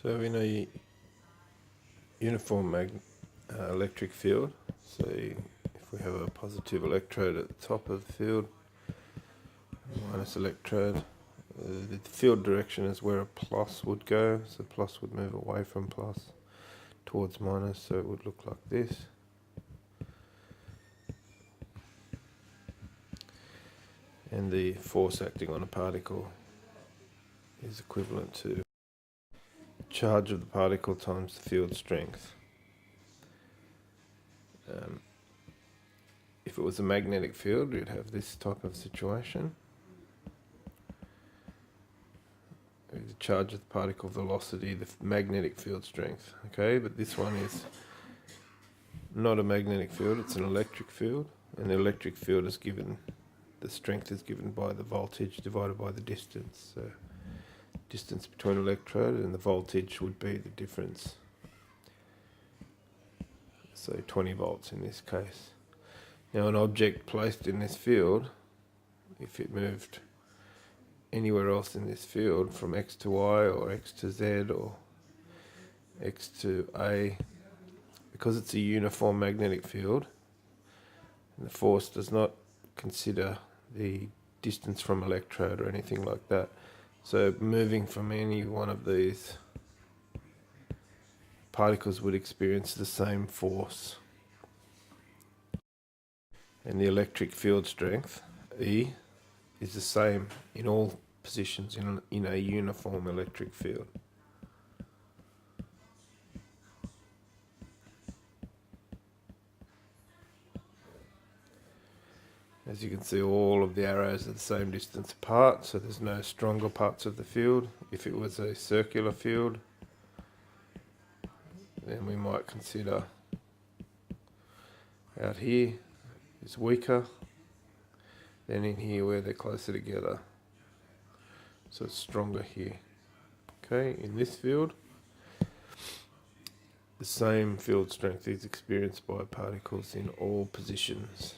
So in a uniform electric field, so if we have a positive electrode at the top of the field, minus electrode, the field direction is where a plus would go, so plus would move away from plus towards minus, so it would look like this. And the force acting on a particle is equivalent to charge of the particle times the field strength. If it was a magnetic field, you'd have this type of situation. The charge of the particle velocity, the magnetic field strength. Okay, but this one is not a magnetic field, it's an electric field. And the electric field is given, the strength is given by the voltage divided by the distance. So distance between electrode and the voltage would be the difference. So 20 volts in this case. Now an object placed in this field, if it moved anywhere else in this field from X to Y or X to Z or X to A, because it's a uniform magnetic field, the force does not consider the distance from electrode or anything like that. So moving from any one of these particles would experience the same force. And the electric field strength, E, is the same in all positions in a uniform electric field. As you can see, all of the arrows are the same distance apart, so there's no stronger parts of the field. If it was a circular field, then we might consider out here is weaker than in here where they're closer together. So it's stronger here. Okay, in this field, the same field strength is experienced by particles in all positions.